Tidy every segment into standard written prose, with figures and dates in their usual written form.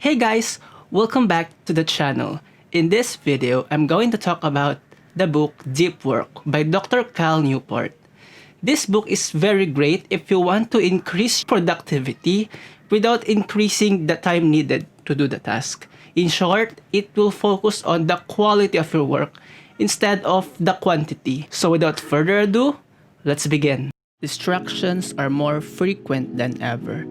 Hey guys, welcome back to the channel. In this video, I'm going to talk about the book Deep Work by Dr. Cal Newport. This book is very great if you want to increase productivity without increasing the time needed to do the task. In short, it will focus on the quality of your work instead of the quantity. So without further ado, let's begin. Distractions are more frequent than ever.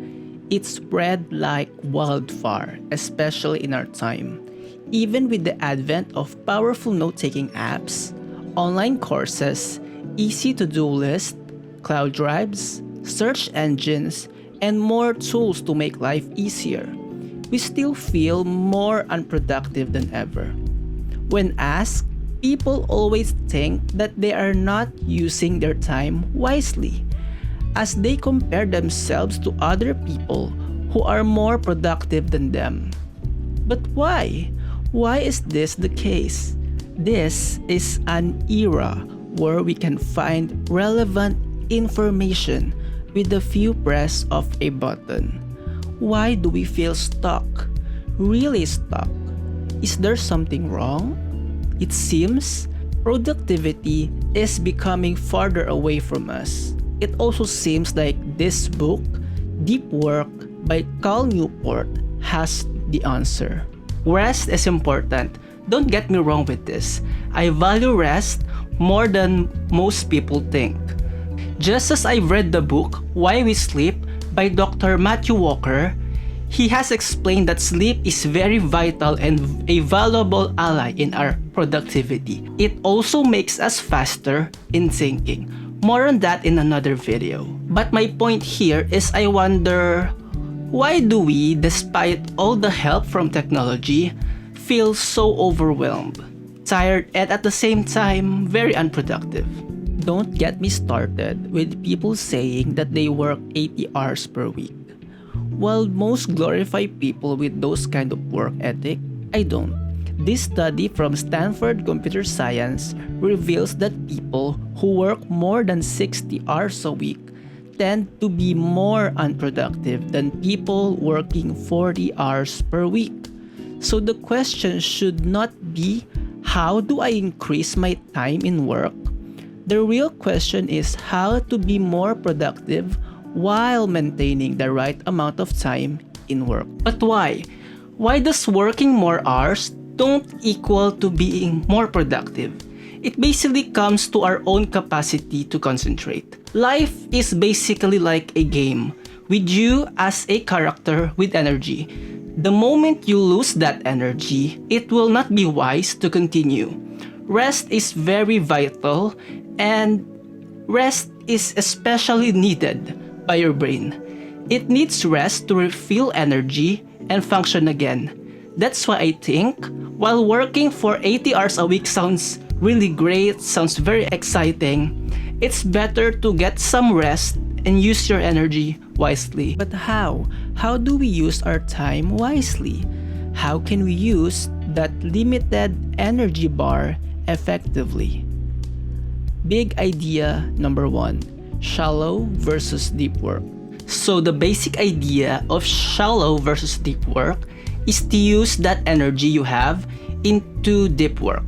It spread like wildfire, especially in our time. Even with the advent of powerful note-taking apps, online courses, easy to-do lists, cloud drives, search engines, and more tools to make life easier, we still feel more unproductive than ever. When asked, people always think that they are not using their time wisely, as they compare themselves to other people who are more productive than them. But why? Why is this the case? This is an era where we can find relevant information with a few press of a button. Why do we feel stuck? Really stuck? Is there something wrong? It seems productivity is becoming farther away from us. It also seems like this book, Deep Work by Cal Newport, has the answer. Rest is important. Don't get me wrong with this. I value rest more than most people think. Just as I've read the book Why We Sleep by Dr. Matthew Walker, he has explained that sleep is very vital and a valuable ally in our productivity. It also makes us faster in thinking. More on that in another video. But my point here is I wonder, why do we, despite all the help from technology, feel so overwhelmed, tired, and at the same time, very unproductive? Don't get me started with people saying that they work 80 hours per week. While most glorify people with those kind of work ethic, I don't. This study from Stanford Computer Science reveals that people who work more than 60 hours a week tend to be more unproductive than people working 40 hours per week. So the question should not be, how do I increase my time in work? The real question is how to be more productive while maintaining the right amount of time in work. But why? Why does working more hours don't equal to being more productive? It basically comes to our own capacity to concentrate. Life is basically like a game, with you as a character with energy. The moment you lose that energy, it will not be wise to continue. Rest is very vital, and rest is especially needed by your brain. It needs rest to refill energy and function again. That's why I think, while working for 80 hours a week sounds really great, sounds very exciting, it's better to get some rest and use your energy wisely. But how? How do we use our time wisely? How can we use that limited energy bar effectively? Big idea number 1, shallow versus deep work. So the basic idea of shallow versus deep work is to use that energy you have into deep work.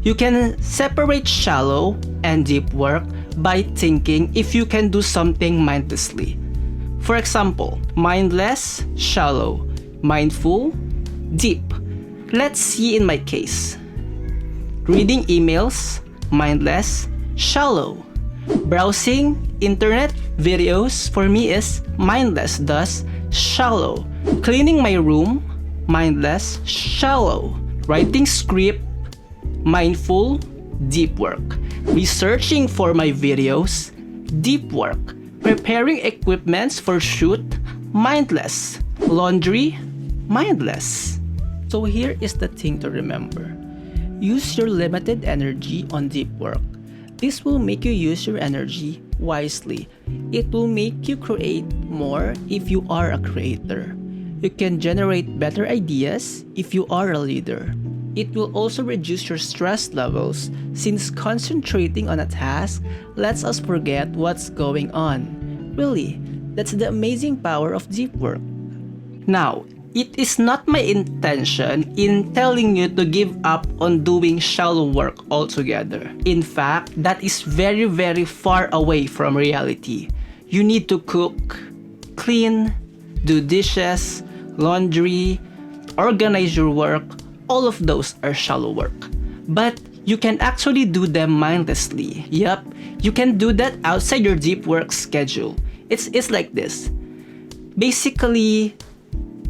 You can separate shallow and deep work by thinking if you can do something mindlessly. For example, mindless, shallow; mindful, deep. Let's see in my case. Reading emails, mindless, shallow. Browsing internet videos for me is mindless, thus shallow. Cleaning my room, mindless, shallow. Writing script, mindful, deep work. Researching for my videos, deep work. Preparing equipments for shoot, mindless. Laundry, mindless. So here is the thing to remember. Use your limited energy on deep work. This will make you use your energy wisely. It will make you create more if you are a creator. You can generate better ideas if you are a leader. It will also reduce your stress levels since concentrating on a task lets us forget what's going on. Really, that's the amazing power of deep work. Now, It is not my intention in telling you to give up on doing shallow work altogether. In fact, that is very, very far away from reality. You need to cook, clean, do dishes, laundry, organize your work. All of those are shallow work. But you can actually do them mindlessly. Yup, you can do that outside your deep work schedule. It's like this. Basically,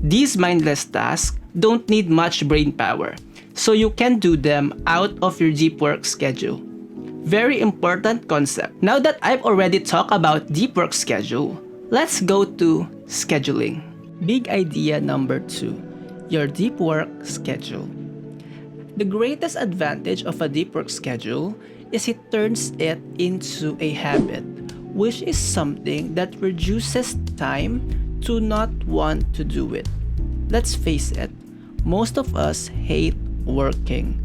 these mindless tasks don't need much brain power, so you can do them out of your deep work schedule. Very important concept. Now that I've already talked about deep work schedule, let's go to scheduling. Big idea number 2, your deep work schedule. The greatest advantage of a deep work schedule is it turns it into a habit, which is something that reduces time to not want to do it. Let's face it, most of us hate working.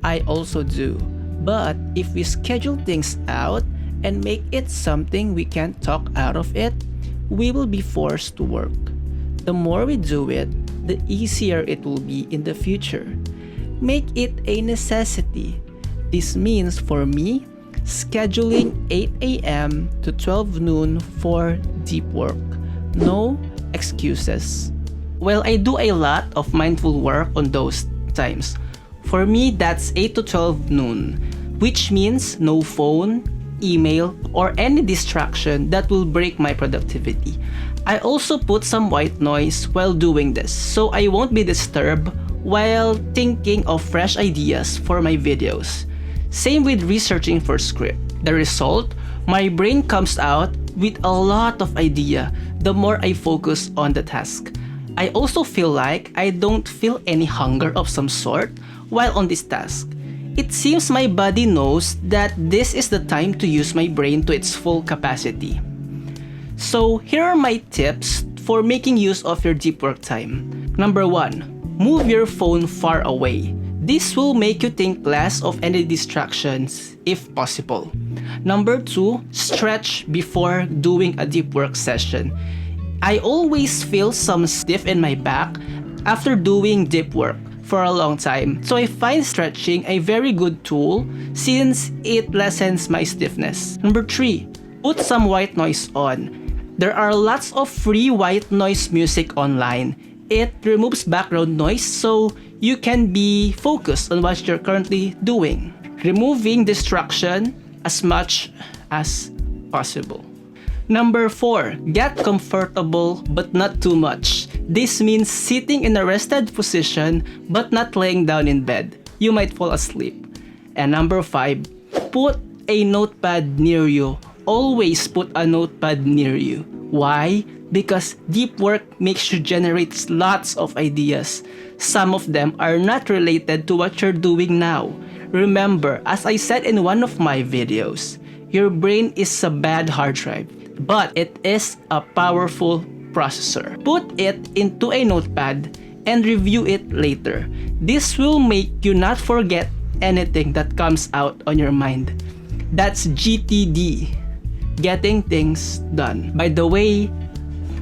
I also do. But if we schedule things out and make it something we can't talk out of it, we will be forced to work. The more we do it, the easier it will be in the future. Make it a necessity. This means for me, scheduling 8 a.m. to 12 noon for deep work. No excuses. Well, I do a lot of mindful work on those times. For me, that's 8 to 12 noon, which means no phone, email, or any distraction that will break my productivity. I also put some white noise while doing this, so I won't be disturbed while thinking of fresh ideas for my videos. Same with researching for script. The result, my brain comes out with a lot of idea the more I focus on the task. I also feel like I don't feel any hunger of some sort while on this task. It seems my body knows that this is the time to use my brain to its full capacity. So here are my tips for making use of your deep work time. Number 1, move your phone far away. This will make you think less of any distractions if possible. Number 2, stretch before doing a deep work session. I always feel some stiff in my back after doing deep work for a long time, so I find stretching a very good tool since it lessens my stiffness. Number 3, put some white noise on. There are lots of free white noise music online. It removes background noise so you can be focused on what you're currently doing, removing distraction as much as possible. Number 4, get comfortable but not too much. This means sitting in a rested position but not laying down in bed. You might fall asleep. And number 5, put a notepad near you. Always put a notepad near you. Why? Because deep work makes you generate lots of ideas. Some of them are not related to what you're doing now. Remember, as I said in one of my videos, your brain is a bad hard drive, but it is a powerful processor. Put it into a notepad and review it later. This will make you not forget anything that comes out on your mind. That's GTD, getting things done. By the way,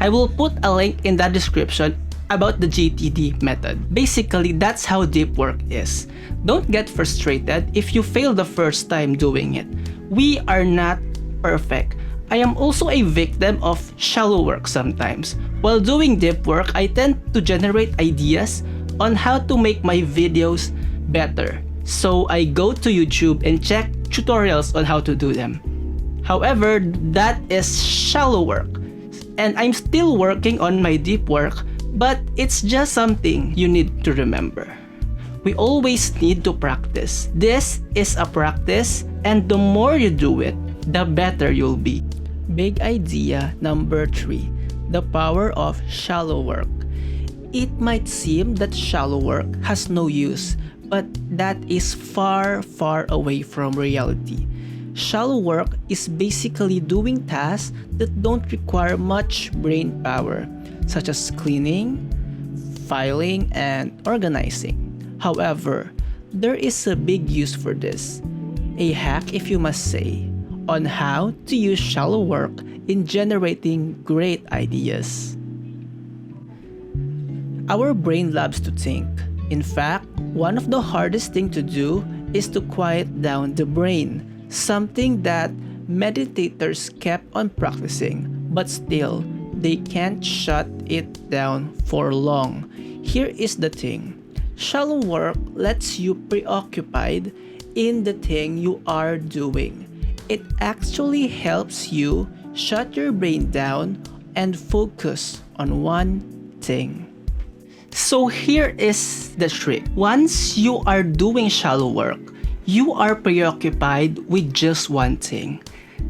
I will put a link in the description about the GTD method. Basically, that's how deep work is. Don't get frustrated if you fail the first time doing it. We are not perfect. I am also a victim of shallow work sometimes. While doing deep work, I tend to generate ideas on how to make my videos better. So I go to YouTube and check tutorials on how to do them. However, that is shallow work. And I'm still working on my deep work, but it's just something you need to remember. We always need to practice. This is a practice, and the more you do it, the better you'll be. Big idea number 3, the power of shallow work. It might seem that shallow work has no use, but that is far, far away from reality. Shallow work is basically doing tasks that don't require much brain power, such as cleaning, filing, and organizing. However, there is a big use for this, a hack if you must say, on how to use shallow work in generating great ideas. Our brain loves to think. In fact, one of the hardest things to do is to quiet down the brain, something that meditators kept on practicing, but still, they can't shut it down for long. Here is the thing. Shallow work lets you preoccupied in the thing you are doing. It actually helps you shut your brain down and focus on one thing. So here is the trick. Once you are doing shallow work, you are preoccupied with just one thing.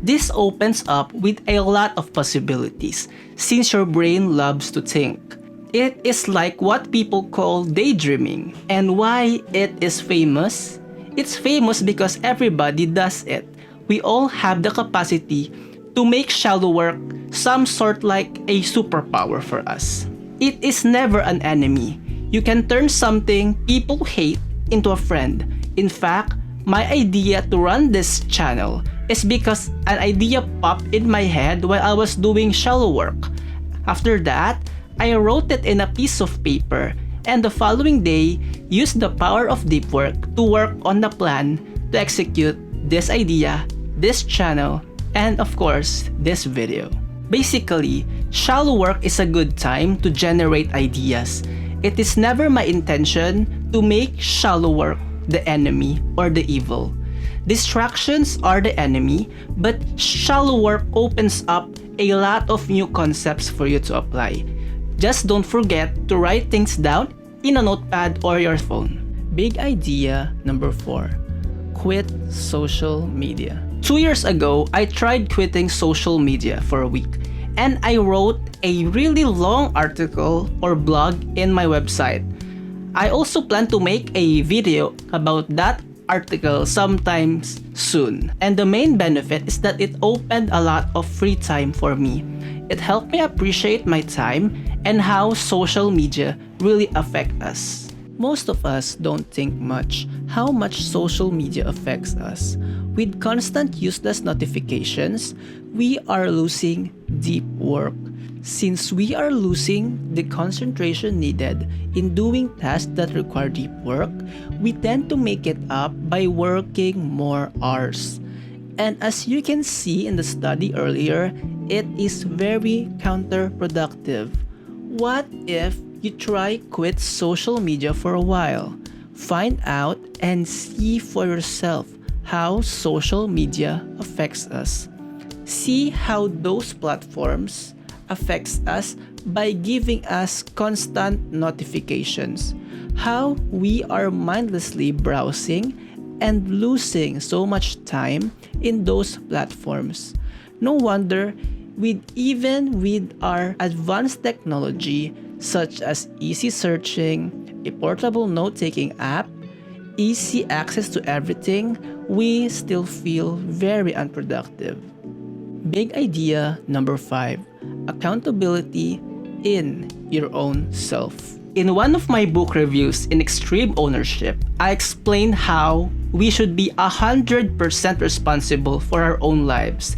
This opens up with a lot of possibilities since your brain loves to think. It is like what people call daydreaming. And why it is famous? It's famous because everybody does it. We all have the capacity to make shallow work some sort like a superpower for us. It is never an enemy. You can turn something people hate into a friend. In fact, my idea to run this channel is because an idea popped in my head while I was doing shallow work. After that, I wrote it in a piece of paper and the following day used the power of deep work to work on the plan to execute this idea, this channel, and of course, this video. Basically, shallow work is a good time to generate ideas. It is never my intention to make shallow work the enemy or the evil. Distractions are the enemy, but shallow work opens up a lot of new concepts for you to apply. Just don't forget to write things down in a notepad or your phone. Big idea number 4. Quit social media. 2 years ago, I tried quitting social media for a week and I wrote a really long article or blog in my website. I also plan to make a video about that article sometimes soon. And the main benefit is that it opened a lot of free time for me. It helped me appreciate my time and how social media really affect us. Most of us don't think much how much social media affects us. With constant useless notifications, we are losing deep work. Since we are losing the concentration needed in doing tasks that require deep work, we tend to make it up by working more hours. And as you can see in the study earlier, it is very counterproductive. What if you try quit social media for a while? Find out and see for yourself how social media affects us. See how those platforms affects us by giving us constant notifications. How we are mindlessly browsing and losing so much time in those platforms. No wonder even with our advanced technology such as easy searching, a portable note-taking app, easy access to everything, we still feel very unproductive. Big idea number 5. Accountability in your own self. In one of my book reviews in Extreme Ownership, I explained how we should be 100% responsible for our own lives.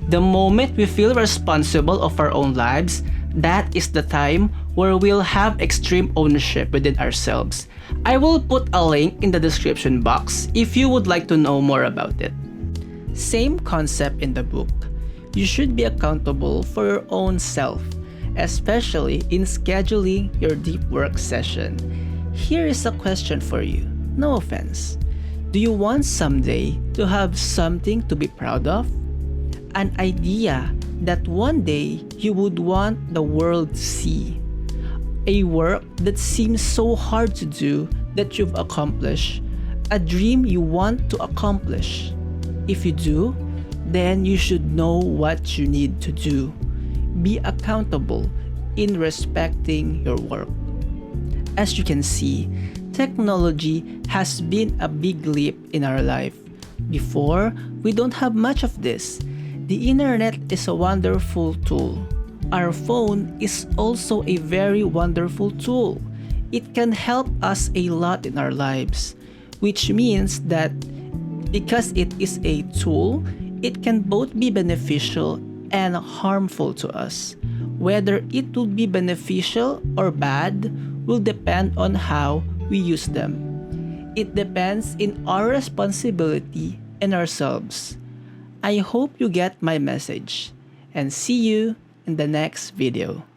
The moment we feel responsible of our own lives, that is the time where we'll have extreme ownership within ourselves. I will put a link in the description box if you would like to know more about it. Same concept in the book. You should be accountable for your own self, especially in scheduling your deep work session. Here is a question for you. No offense. Do you want someday to have something to be proud of? An idea that one day you would want the world to see. A work that seems so hard to do that you've accomplished. A dream you want to accomplish. If you do, then you should know what you need to do. Be accountable in respecting your work. As you can see, technology has been a big leap in our life. Before, we don't have much of this. The internet is a wonderful tool. Our phone is also a very wonderful tool. It can help us a lot in our lives, which means that because it is a tool, it can both be beneficial and harmful to us. Whether it will be beneficial or bad will depend on how we use them. It depends in our responsibility and ourselves. I hope you get my message, and see you in the next video.